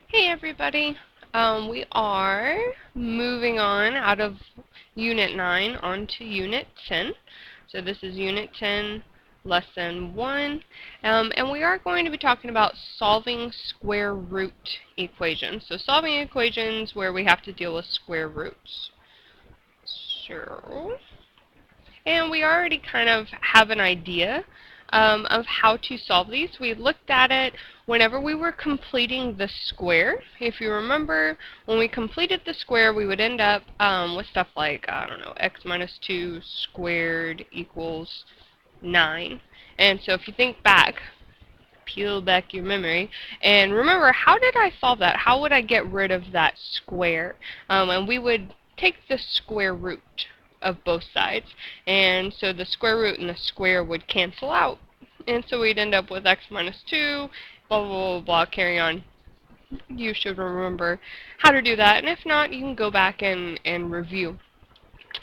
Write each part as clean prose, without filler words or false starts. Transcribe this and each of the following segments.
Hey everybody, we are moving on out of Unit 9 onto Unit 10. So this is Unit 10, Lesson 1, and we are going to be talking about solving square root equations. So solving equations where we have to deal with square roots. So, and we already kind of have an idea of how to solve these. We looked at it whenever we were completing the square. If you remember, when we completed the square, we would end up with stuff like, I don't know, x minus 2 squared equals 9. And so if you think back, peel back your memory, and remember, how did I solve that? How would I get rid of that square? And we would take the square root of both sides, and so the square root and the square would cancel out, and so we'd end up with x minus 2, blah, blah, blah, blah, carry on. You should remember how to do that, and if not, you can go back and review.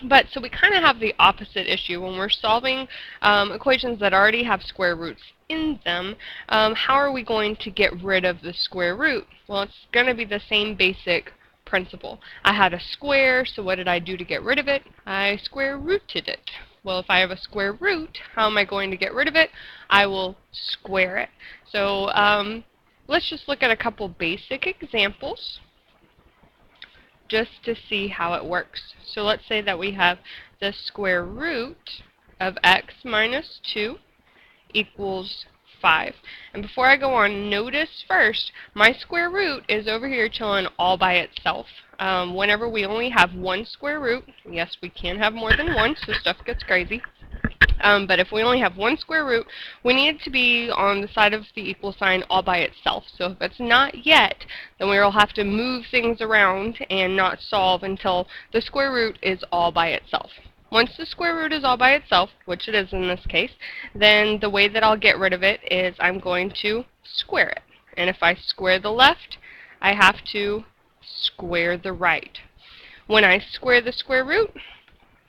But so we kind of have the opposite issue when we're solving equations that already have square roots in them. How are we going to get rid of the square root? Well, it's going to be the same basic principle. I had a square, so what did I do to get rid of it? I square rooted it. Well, if I have a square root, how am I going to get rid of it? I will square it. So let's just look at a couple basic examples just to see how it works. So let's say that we have the square root of x minus 2 equals 5. And before I go on, notice first, my square root is over here chilling all by itself. Whenever we only have one square root, yes, we can have more than one, so stuff gets crazy. But if we only have one square root, we need it to be on the side of the equal sign all by itself. So if it's not yet, then we will have to move things around and not solve until the square root is all by itself. Once the square root is all by itself, which it is in this case, then the way that I'll get rid of it is I'm going to square it. And if I square the left, I have to square the right. When I square the square root,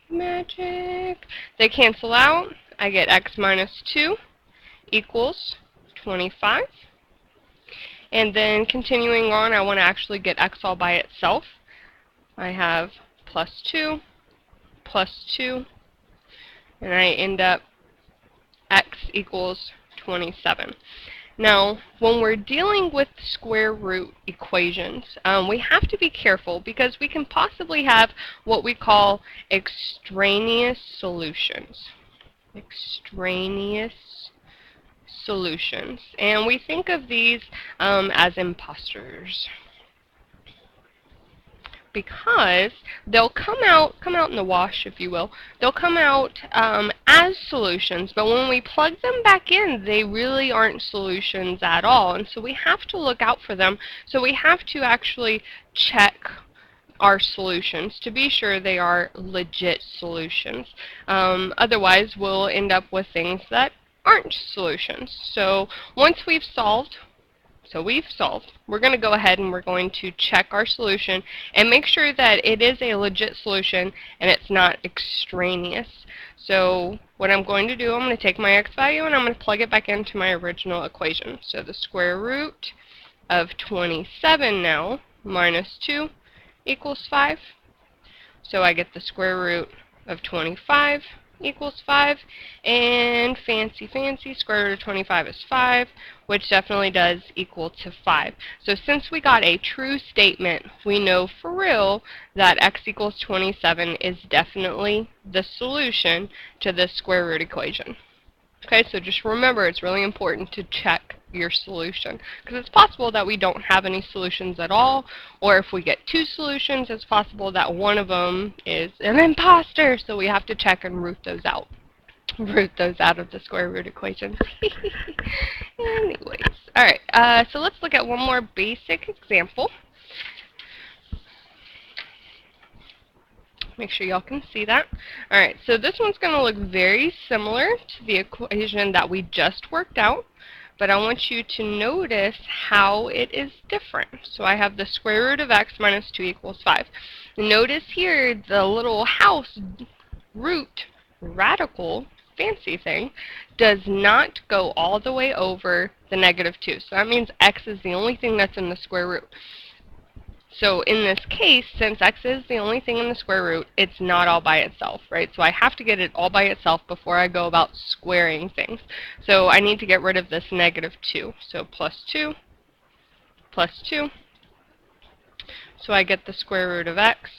magic, they cancel out. I get x minus 2 equals 25. And then continuing on, I want to actually get x all by itself. I have plus 2, and I end up x equals 27. Now, when we're dealing with square root equations, we have to be careful because we can possibly have what we call extraneous solutions. Extraneous solutions. And we think of these as imposters, because they'll come out in the wash, if you will. They'll come out as solutions, but when we plug them back in, they really aren't solutions at all. And so we have to look out for them. So we have to actually check our solutions to be sure they are legit solutions. Otherwise, we'll end up with things that aren't solutions. So once we've solved, we're going to go ahead and we're going to check our solution and make sure that it is a legit solution and it's not extraneous. So what I'm going to do, I'm going to take my x value and I'm going to plug it back into my original equation. So the square root of 27 now minus 2 equals 5. So I get the square root of 25 equals 5, and fancy, square root of 25 is 5, which definitely does equal to 5. So since we got a true statement, we know for real that x equals 27 is definitely the solution to this square root equation. Okay, so just remember, it's really important to check your solution, because it's possible that we don't have any solutions at all, or if we get two solutions, it's possible that one of them is an imposter, so we have to check and root those out. Root those out of the square root equation. Anyways, alright, so let's look at one more basic example. Make sure y'all can see that. Alright, so this one's going to look very similar to the equation that we just worked out, but I want you to notice how it is different. So I have the square root of x minus 2 equals 5. Notice here the little house root radical fancy thing, does not go all the way over the -2. So that means x is the only thing that's in the square root. So in this case, since x is the only thing in the square root, it's not all by itself, right? So I have to get it all by itself before I go about squaring things. So I need to get rid of this -2. So +2 +2. So I get the square root of x.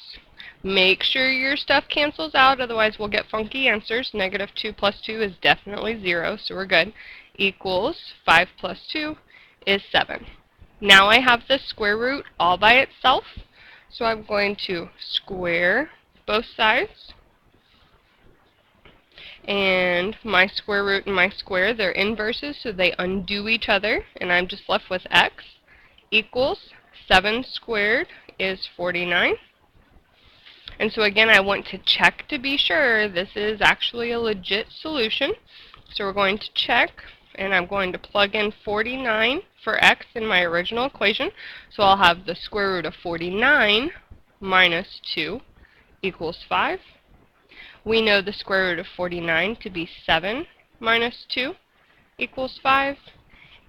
Make sure your stuff cancels out, otherwise we'll get funky answers. -2 plus 2 is definitely 0, so we're good. Equals 5 plus 2 is 7. Now I have the square root all by itself, so I'm going to square both sides. And my square root and my square, they're inverses, so they undo each other, and I'm just left with x equals 7 squared is 49. And so again, I want to check to be sure this is actually a legit solution. So we're going to check, and I'm going to plug in 49 for x in my original equation. So I'll have the square root of 49 minus 2 equals 5. We know the square root of 49 to be 7 minus 2 equals 5.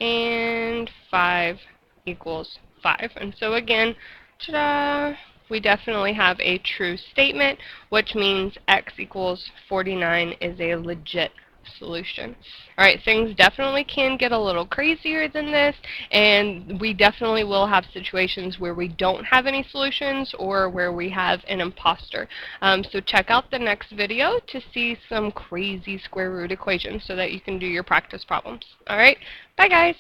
And 5 equals 5. And so again, ta-da, we definitely have a true statement, which means x equals 49 is a legit solution. Alright, things definitely can get a little crazier than this, and we definitely will have situations where we don't have any solutions or where we have an imposter. So check out the next video to see some crazy square root equations so that you can do your practice problems. Alright, bye guys!